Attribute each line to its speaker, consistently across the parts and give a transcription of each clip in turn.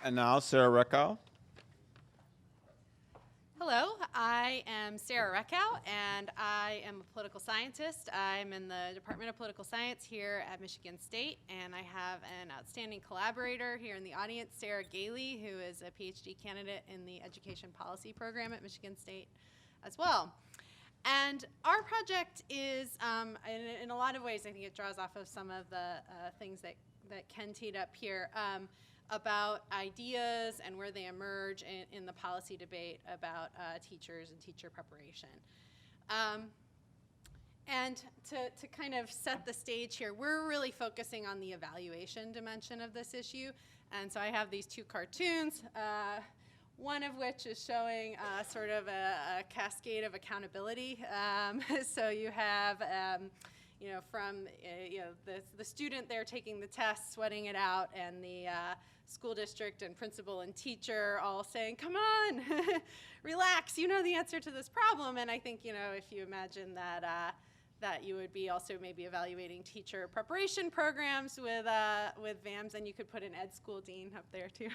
Speaker 1: And now Sarah Reckhow.
Speaker 2: Hello, I am Sarah Reckhow, and I am a political scientist. I'm in the Department of Political Science here at Michigan State, and I have an outstanding collaborator here in the audience, Sarah Gailey, who is a PhD candidate in the Education Policy Program at Michigan State as well. And our project is, in a lot of ways, I think it draws off of some of the things that Ken teed up here, about ideas and where they emerge in the policy debate about teachers and teacher preparation. And to kind of set the stage here, we're really focusing on the evaluation dimension of this issue. And so I have these two cartoons, one of which is showing sort of a cascade of accountability. So you have from the student there taking the test, sweating it out, and the school district and principal and teacher all saying, come on, relax, you know the answer to this problem. And I think, if you imagine that that you would be also maybe evaluating teacher preparation programs with VAMs, and you could put an ed school dean up there too.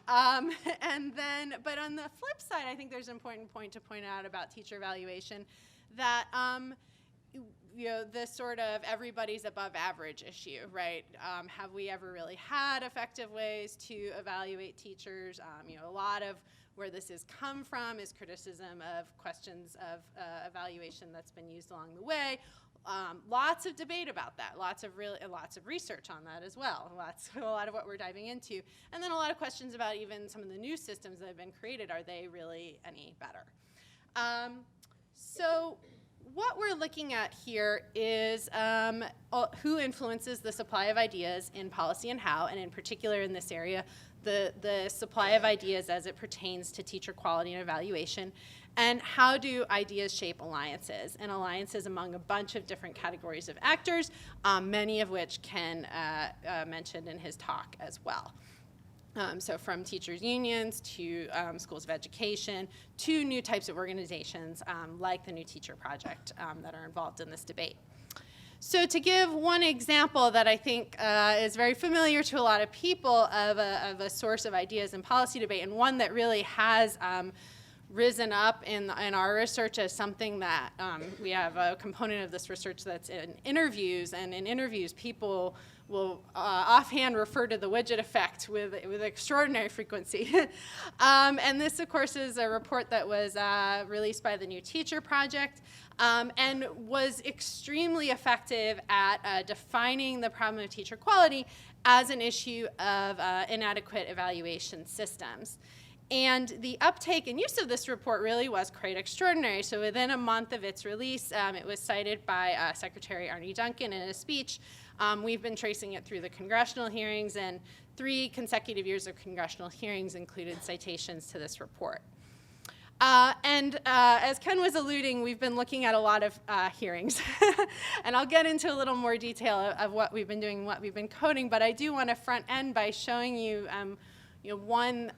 Speaker 2: And then, but on the flip side, I think there's an important point to point out about teacher evaluation, that this sort of everybody's above average issue, right? Have we ever really had effective ways to evaluate teachers? A lot of where this has come from is criticism of questions of evaluation that's been used along the way. Lots of debate about that, lots of research on that as well. A lot of what we're diving into. And then a lot of questions about even some of the new systems that have been created. Are they really any better? So what we're looking at here is who influences the supply of ideas in policy and how, and in particular in this area, the supply of ideas as it pertains to teacher quality and evaluation, and how do ideas shape alliances, and alliances among a bunch of different categories of actors, many of which Ken mentioned in his talk as well. So from teachers' unions to schools of education to new types of organizations like the New Teacher Project that are involved in this debate. So to give one example that I think is very familiar to a lot of people of a source of ideas in policy debate, and one that really has risen up in our research as something that we have a component of this research that's in interviews, and in interviews people will offhand refer to the widget effect with extraordinary frequency. And this, of course, is a report that was released by the New Teacher Project and was extremely effective at defining the problem of teacher quality as an issue of inadequate evaluation systems. And the uptake and use of this report really was quite extraordinary. So within a month of its release, it was cited by Secretary Arne Duncan in a speech. We've been tracing it through the congressional hearings, and 3 consecutive years of congressional hearings included citations to this report. And as Ken was alluding, we've been looking at a lot of hearings. And I'll get into a little more detail of what we've been doing and what we've been coding, but I do want to front end by showing you, one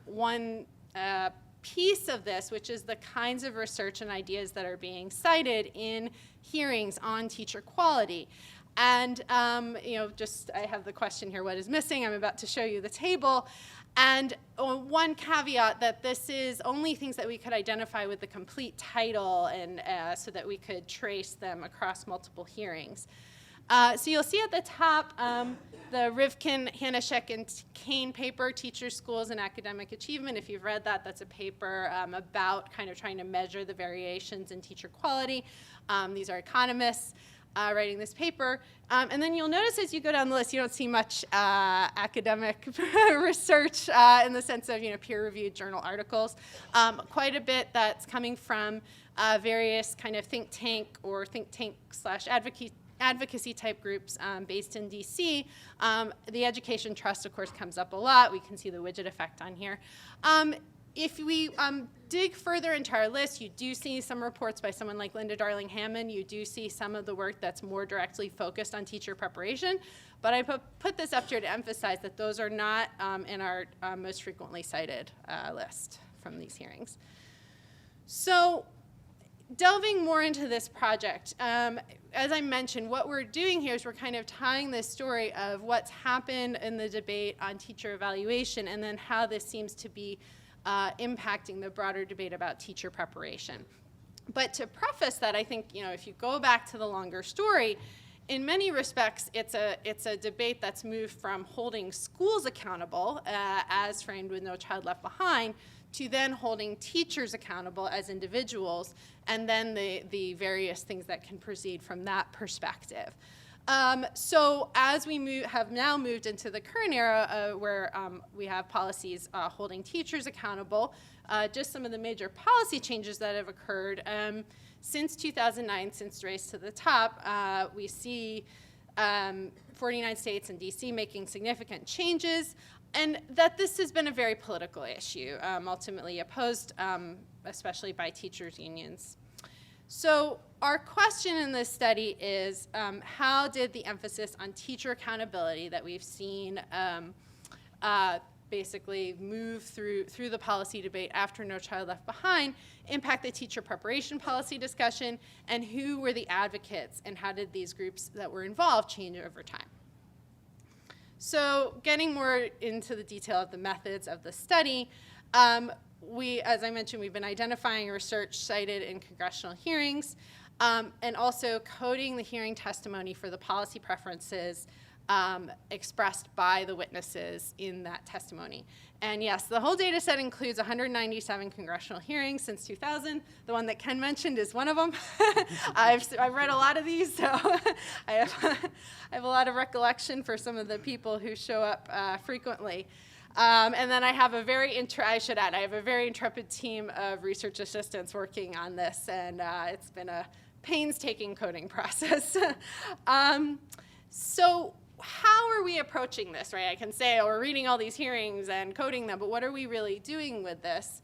Speaker 2: piece of this, which is the kinds of research and ideas that are being cited in hearings on teacher quality. And I have the question here, what is missing? I'm about to show you the table. And one caveat that this is only things that we could identify with the complete title, and so that we could trace them across multiple hearings. So you'll see at the top the Rivkin, Hanashek, and Kane paper, Teachers, Schools, and Academic Achievement. If you've read that, that's a paper about kind of trying to measure the variations in teacher quality. These are economists writing this paper. And then you'll notice as you go down the list, you don't see much academic research in the sense of peer-reviewed journal articles. Quite a bit that's coming from various kind of think tank or think tank/advocacy type groups based in DC. The Education Trust, of course, comes up a lot. We can see the widget effect on here. If we dig further into our list, you do see some reports by someone like Linda Darling-Hammond. You do see some of the work that's more directly focused on teacher preparation. But I put this up here to emphasize that those are not in our most frequently cited list from these hearings. So delving more into this project, as I mentioned, what we're doing here is we're kind of tying this story of what's happened in the debate on teacher evaluation and then how this seems to be impacting the broader debate about teacher preparation. But to preface that, I think, if you go back to the longer story, in many respects, it's a debate that's moved from holding schools accountable, as framed with No Child Left Behind, to then holding teachers accountable as individuals, and then the various things that can proceed from that perspective. So as we have now moved into the current era where we have policies holding teachers accountable, just some of the major policy changes that have occurred. Since 2009, since Race to the Top, we see 49 states and DC making significant changes, and that this has been a very political issue, ultimately opposed, especially by teachers' unions. So our question in this study is, how did the emphasis on teacher accountability that we've seen basically move through the policy debate after No Child Left Behind impact the teacher preparation policy discussion, and who were the advocates, and how did these groups that were involved change over time? So getting more into the detail of the methods of the study, as I mentioned, we've been identifying research cited in congressional hearings, and also coding the hearing testimony for the policy preferences expressed by the witnesses in that testimony. And yes, the whole data set includes 197 congressional hearings since 2000. The one that Ken mentioned is one of them. I've read a lot of these, so I have a lot of recollection for some of the people who show up frequently. And then I have a very intrepid team of research assistants working on this, and it's been a painstaking coding process. So how are we approaching this, right? I can say, we're reading all these hearings and coding them, but what are we really doing with this?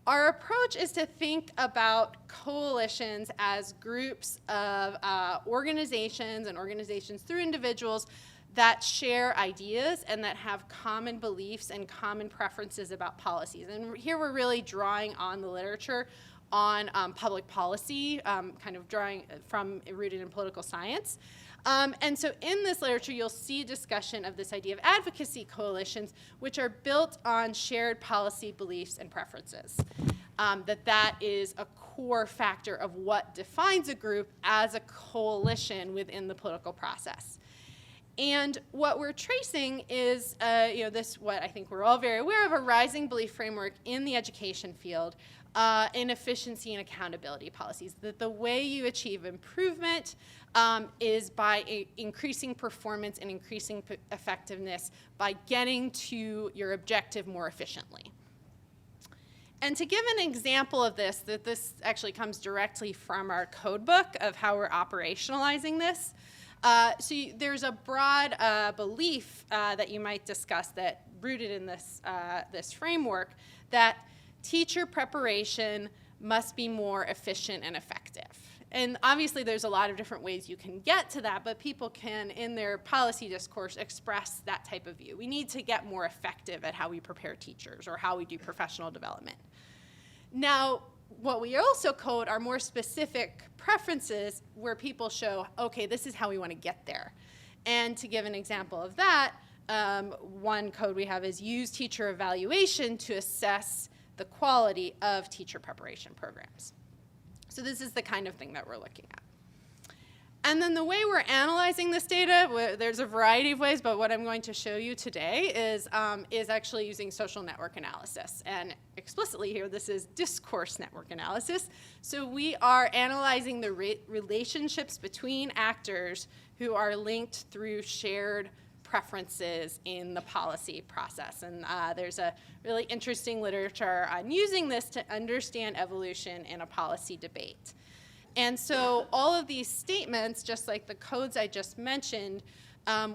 Speaker 2: Our approach is to think about coalitions as groups of organizations and organizations through individuals that share ideas and that have common beliefs and common preferences about policies. And here we're really drawing on the literature on public policy, kind of drawing from rooted in political science. And so in this literature, you'll see discussion of this idea of advocacy coalitions, which are built on shared policy beliefs and preferences. That is a core factor of what defines a group as a coalition within the political process. And what we're tracing is, this, what I think we're all very aware of, a rising belief framework in the education field in efficiency and accountability policies. That the way you achieve improvement is by increasing performance and increasing effectiveness by getting to your objective more efficiently. And to give an example of this, that this actually comes directly from our code book of how we're operationalizing this. So there's a broad belief that you might discuss that rooted in this, this framework, that teacher preparation must be more efficient and effective. And obviously there's a lot of different ways you can get to that, but people can, in their policy discourse, express that type of view. We need to get more effective at how we prepare teachers or how we do professional development. Now, what we also code are more specific preferences where people show, okay, this is how we want to get there. And to give an example of that, one code we have is use teacher evaluation to assess the quality of teacher preparation programs. So this is the kind of thing that we're looking at. And then the way we're analyzing this data, there's a variety of ways, but what I'm going to show you today is actually using social network analysis. And explicitly here, this is discourse network analysis. So we are analyzing the relationships between actors who are linked through shared preferences in the policy process. And there's a really interesting literature on using this to understand evolution in a policy debate. And so all of these statements, just like the codes I just mentioned,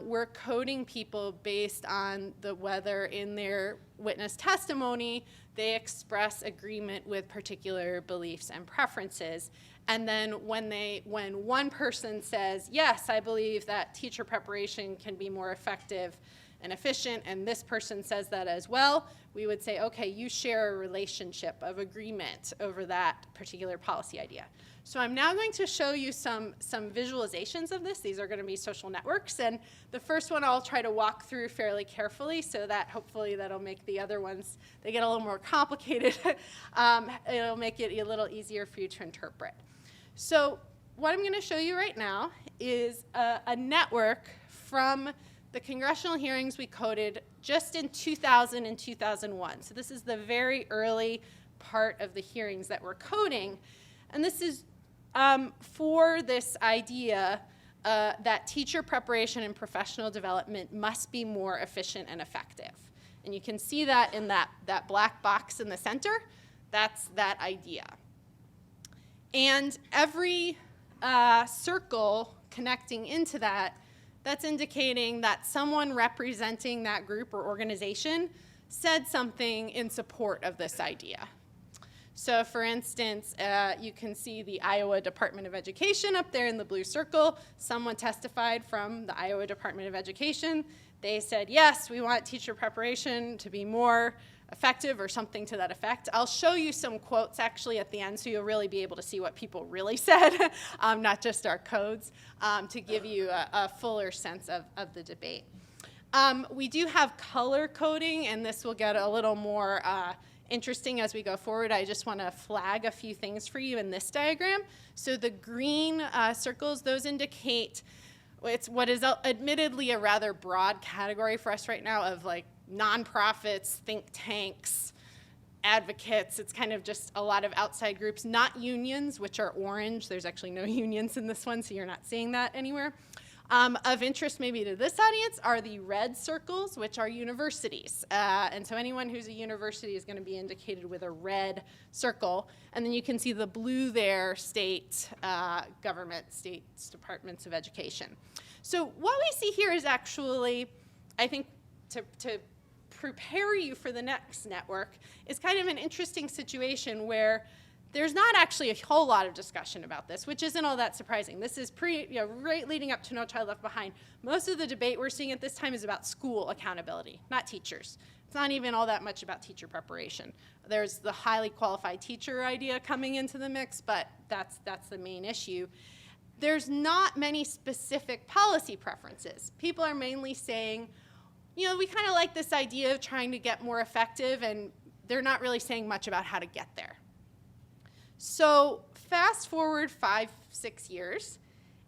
Speaker 2: we're coding people based on whether in their witness testimony they express agreement with particular beliefs and preferences. And then when one person says, yes, I believe that teacher preparation can be more effective and efficient, and this person says that as well, we would say, okay, you share a relationship of agreement over that particular policy idea. So I'm now going to show you some visualizations of this. These are going to be social networks, and the first one I'll try to walk through fairly carefully so that hopefully that'll make the other ones, they get a little more complicated. It'll make it a little easier for you to interpret. So what I'm going to show you right now is a network from the congressional hearings we coded just in 2000 and 2001. So this is the very early part of the hearings that we're coding. And this is for this idea that teacher preparation and professional development must be more efficient and effective. And you can see that in that black box in the center. That's that idea. And every circle connecting into that, that's indicating that someone representing that group or organization said something in support of this idea. So for instance, you can see the Iowa Department of Education up there in the blue circle. Someone testified from the Iowa Department of Education. They said, yes, we want teacher preparation to be more effective or something to that effect. I'll show you some quotes actually at the end so you'll really be able to see what people really said, not just our codes, to give you a fuller sense of the debate. We do have color coding, and this will get a little more interesting as we go forward. I just want to flag a few things for you in this diagram. So the green circles, those indicate it's what is admittedly a rather broad category for us right now of like nonprofits, think tanks, advocates. It's kind of just a lot of outside groups, not unions, which are orange. There's actually no unions in this one, so you're not seeing that anywhere. Of interest maybe to this audience are the red circles, which are universities. And so anyone who's a university is going to be indicated with a red circle. And then you can see the blue there, state government, state departments of education. So what we see here is actually, I think, to prepare you for the next network, is kind of an interesting situation where there's not actually a whole lot of discussion about this, which isn't all that surprising. This is right leading up to No Child Left Behind. Most of the debate we're seeing at this time is about school accountability, not teachers. It's not even all that much about teacher preparation. There's the highly qualified teacher idea coming into the mix, but that's the main issue. There's not many specific policy preferences. People are mainly saying, we kind of like this idea of trying to get more effective, and they're not really saying much about how to get there. So fast forward 5-6 years,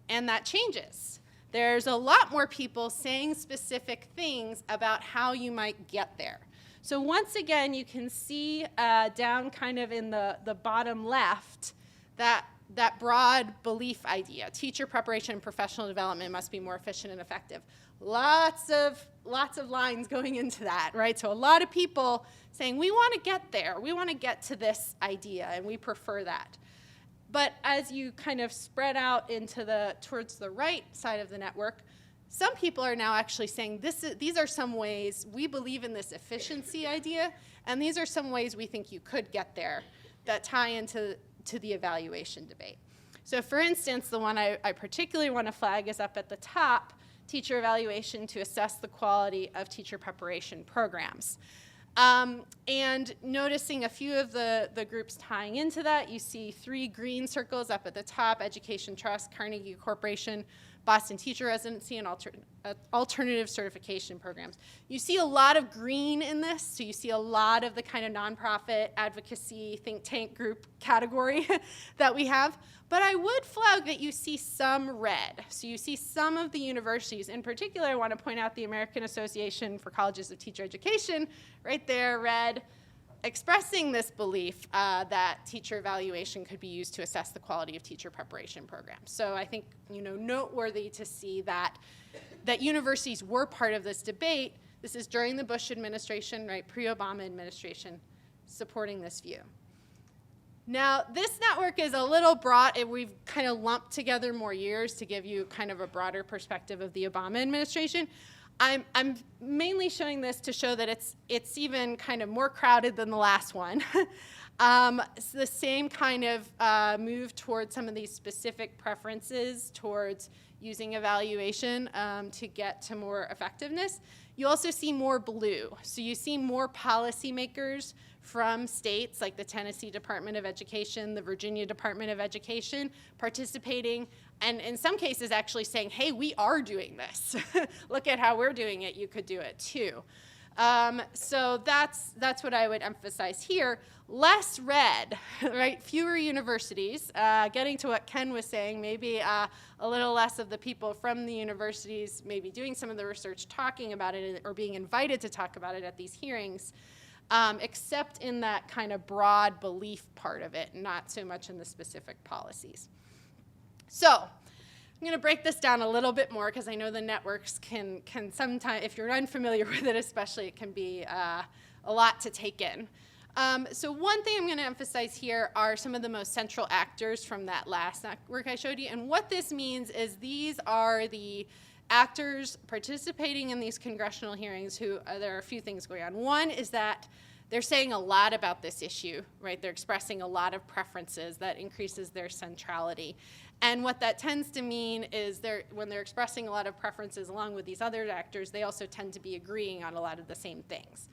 Speaker 2: and that changes. There's a lot more people saying specific things about how you might get there. So once again, you can see down kind of in the bottom left that broad belief idea. Teacher preparation and professional development must be more efficient and effective. Lots of lines going into that, right? So a lot of people saying, we want to get there. We want to get to this idea, and we prefer that. But as you kind of spread out into towards the right side of the network, some people are now actually saying, these are some ways we believe in this efficiency idea, and these are some ways we think you could get there that tie into the evaluation debate. So for instance, the one I particularly want to flag is up at the top, teacher evaluation to assess the quality of teacher preparation programs. And noticing a few of the groups tying into that, you see 3 green circles up at the top: Education Trust, Carnegie Corporation, Boston Teacher Residency, and alternative certification programs. You see a lot of green in this, so you see a lot of the kind of nonprofit, advocacy, think tank group category that we have. But I would flag that you see some red. So you see some of the universities. In particular, I want to point out the American Association for Colleges of Teacher Education, right there, red, expressing this belief that teacher evaluation could be used to assess the quality of teacher preparation programs. So I think, noteworthy to see that universities were part of this debate. This is during the Bush administration, right, pre-Obama administration, supporting this view. Now, this network is a little broad. We've kind of lumped together more years to give you kind of a broader perspective of the Obama administration. I'm mainly showing this to show that it's even kind of more crowded than the last one. It's the same kind of move towards some of these specific preferences towards using evaluation to get to more effectiveness. You also see more blue. So you see more policymakers from states like the Tennessee Department of Education, the Virginia Department of Education, participating, and in some cases actually saying, hey, we are doing this. Look at how we're doing it. You could do it too. So that's what I would emphasize here. Less red, right? Fewer universities. Getting to what Ken was saying, maybe a little less of the people from the universities maybe doing some of the research, talking about it, or being invited to talk about it at these hearings, except in that kind of broad belief part of it, not so much in the specific policies. So I'm going to break this down a little bit more because I know the networks can sometimes, if you're unfamiliar with it especially, it can be a lot to take in. So one thing I'm going to emphasize here are some of the most central actors from that last network I showed you. And what this means is these are the actors participating in these congressional hearings who, there are a few things going on. One is that they're saying a lot about this issue, right? They're expressing a lot of preferences that increases their centrality. And what that tends to mean is when they're expressing a lot of preferences along with these other actors, they also tend to be agreeing on a lot of the same things.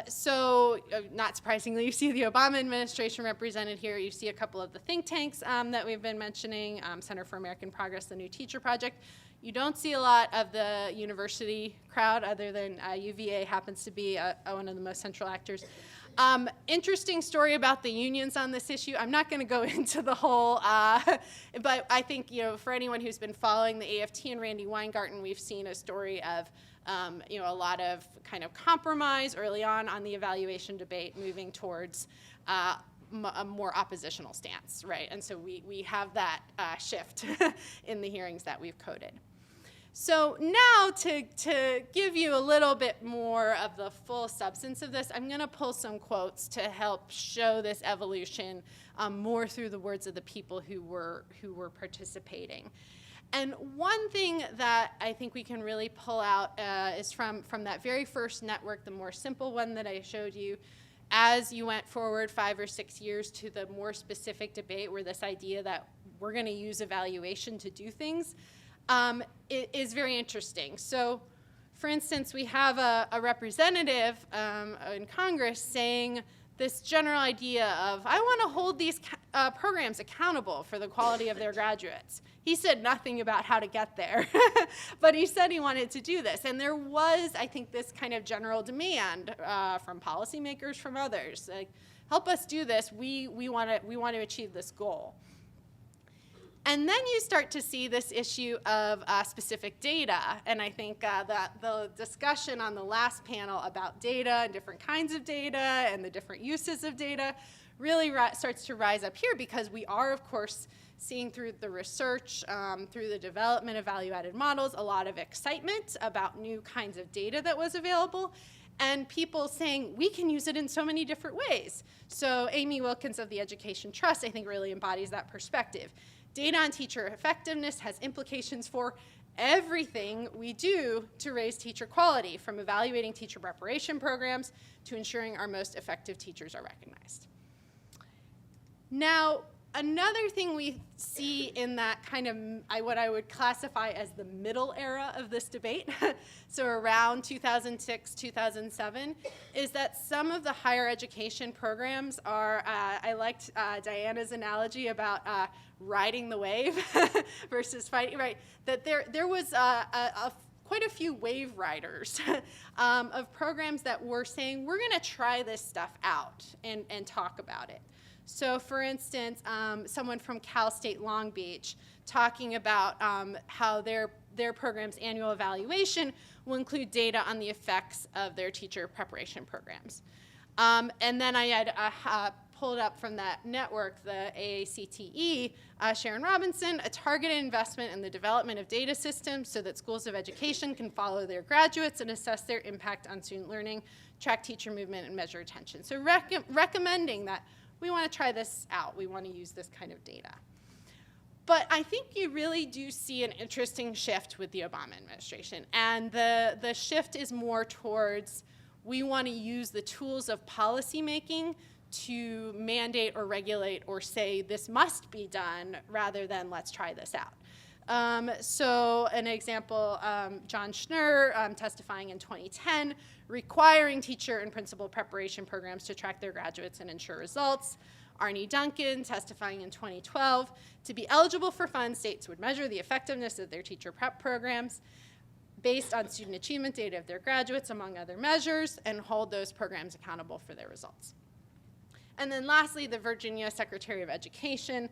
Speaker 2: So not surprisingly, you see the Obama administration represented here. You see a couple of the think tanks that we've been mentioning, Center for American Progress, the New Teacher Project. You don't see a lot of the university crowd other than UVA happens to be one of the most central actors. Interesting story about the unions on this issue. I'm not going to go into the whole, but I think, for anyone who's been following the AFT and Randy Weingarten, we've seen a story of, a lot of kind of compromise early on the evaluation debate, moving towards a more oppositional stance, right? And so we have that shift in the hearings that we've coded. So now to give you a little bit more of the full substance of this, I'm going to pull some quotes to help show this evolution more through the words of the people who were participating. And one thing that I think we can really pull out is from that very first network, the more simple one that I showed you, as you went forward 5 or 6 years to the more specific debate where this idea that we're going to use evaluation to do things, it is very interesting. So, for instance, we have a representative in Congress saying this general idea of, I want to hold these programs accountable for the quality of their graduates. He said nothing about how to get there, but he said he wanted to do this. And there was, I think, this kind of general demand from policymakers, from others, like, help us do this. We want to achieve this goal. And then you start to see this issue of specific data. And I think that the discussion on the last panel about data and different kinds of data and the different uses of data really starts to rise up here, because we are, of course, seeing through the research, through the development of value-added models, a lot of excitement about new kinds of data that was available, and people saying, we can use it in so many different ways. So Amy Wilkins of the Education Trust, I think, really embodies that perspective. Data on teacher effectiveness has implications for everything we do to raise teacher quality, from evaluating teacher preparation programs to ensuring our most effective teachers are recognized. Now, another thing we see in that kind of what I would classify as the middle era of this debate, so around 2006, 2007, is that some of the higher education programs are, I liked Diana's analogy about riding the wave versus fighting, right? That there was quite a few wave riders of programs that were saying, we're going to try this stuff out and talk about it. So for instance, someone from Cal State Long Beach talking about how their program's annual evaluation will include data on the effects of their teacher preparation programs. And then I had pulled up from that network, the AACTE, Sharon Robinson, a targeted investment in the development of data systems so that schools of education can follow their graduates and assess their impact on student learning, track teacher movement, and measure attention. So recommending that we want to try this out. We want to use this kind of data. But I think you really do see an interesting shift with the Obama administration. And the shift is more towards, we want to use the tools of policymaking to mandate or regulate or say this must be done, rather than let's try this out. So an example, John Schnurr testifying in 2010, requiring teacher and principal preparation programs to track their graduates and ensure results. Arnie Duncan testifying in 2012, to be eligible for funds, states would measure the effectiveness of their teacher prep programs based on student achievement data of their graduates, among other measures, and hold those programs accountable for their results. And then lastly, the Virginia Secretary of Education,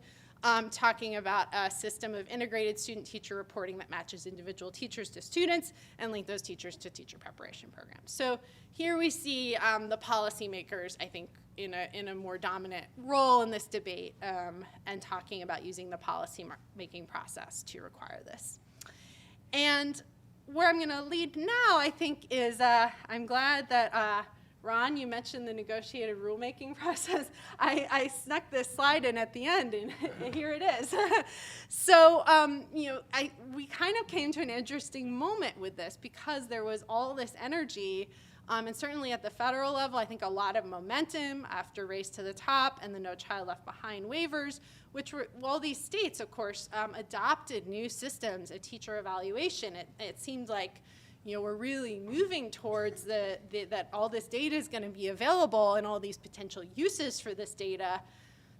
Speaker 2: talking about a system of integrated student-teacher reporting that matches individual teachers to students and link those teachers to teacher preparation programs. So here we see the policymakers, I think, in a more dominant role in this debate, and talking about using the policy-making process to require this. And where I'm going to lead now, I think, is I'm glad that Ron, you mentioned the negotiated rulemaking process. I snuck this slide in at the end, and here it is. So, we kind of came to an interesting moment with this because there was all this energy, and certainly at the federal level, I think a lot of momentum after Race to the Top and the No Child Left Behind waivers, which were, well, these states, of course, adopted new systems of teacher evaluation. It seemed like, we're really moving towards that all this data is going to be available and all these potential uses for this data.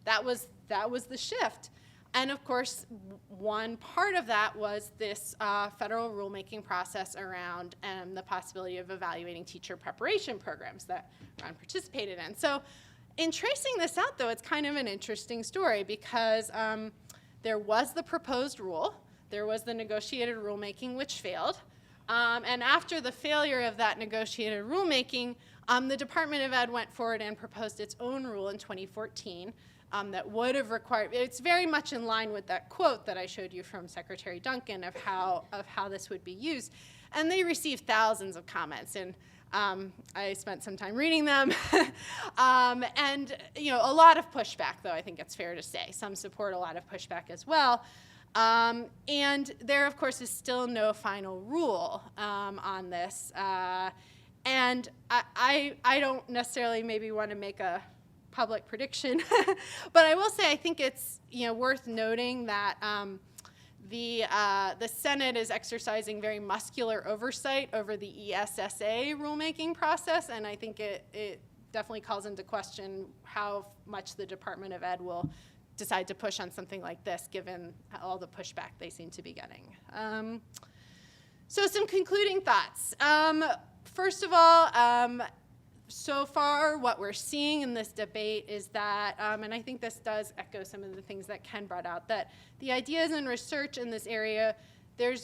Speaker 2: That was the shift. And of course, one part of that was this federal rulemaking process around the possibility of evaluating teacher preparation programs that Ron participated in. So in tracing this out, though, it's kind of an interesting story because there was the proposed rule, there was the negotiated rulemaking, which failed. And after the failure of that negotiated rulemaking, the Department of Ed went forward and proposed its own rule in 2014 that would have required, it's very much in line with that quote that I showed you from Secretary Duncan of how this would be used. And they received thousands of comments, and I spent some time reading them. And a lot of pushback, though, I think it's fair to say. Some support, a lot of pushback as well. And there, of course, is still no final rule on this. And I don't necessarily maybe want to make a public prediction, but I will say I think it's worth noting that the Senate is exercising very muscular oversight over the ESSA rulemaking process, and I think it definitely calls into question how much the Department of Ed will decide to push on something like this, given all the pushback they seem to be getting. So some concluding thoughts. First of all, so far what we're seeing in this debate is that, and I think this does echo some of the things that Ken brought out, that the ideas and research in this area,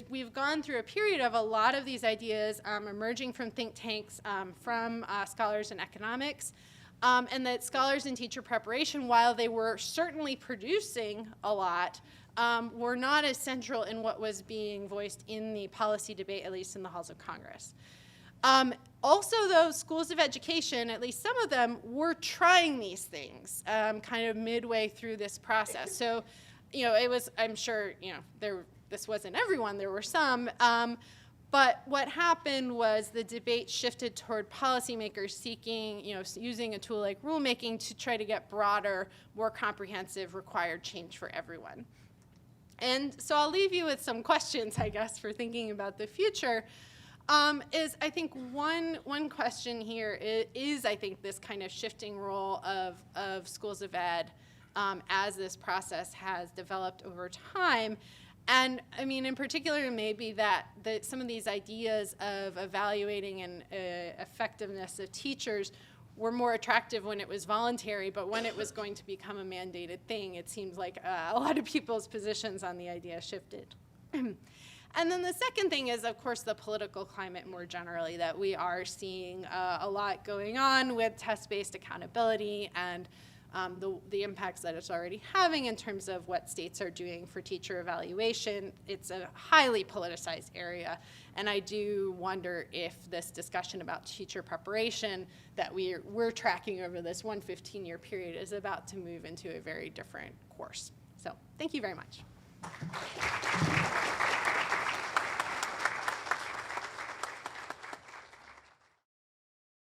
Speaker 2: we've gone through a period of a lot of these ideas emerging from think tanks, from scholars in economics, and that scholars in teacher preparation, while they were certainly producing a lot, were not as central in what was being voiced in the policy debate, at least in the halls of Congress. Also, though, schools of education, at least some of them, were trying these things kind of midway through this process. So, it was, I'm sure, this wasn't everyone, there were some, but what happened was the debate shifted toward policymakers seeking, using a tool like rulemaking to try to get broader, more comprehensive required change for everyone. And so I'll leave you with some questions, I guess, for thinking about the future. Is I think one question here is I think this kind of shifting role of schools of ed as this process has developed over time. And I mean, in particular, maybe that some of these ideas of evaluating and effectiveness of teachers were more attractive when it was voluntary, but when it was going to become a mandated thing, it seems like a lot of people's positions on the idea shifted. And then the second thing is, of course, the political climate more generally, that we are seeing a lot going on with test-based accountability and the impacts that it's already having in terms of what states are doing for teacher evaluation. It's a highly politicized area, and I do wonder if this discussion about teacher preparation that we're tracking over this 15-year period is about to move into a very different course. So thank you very much.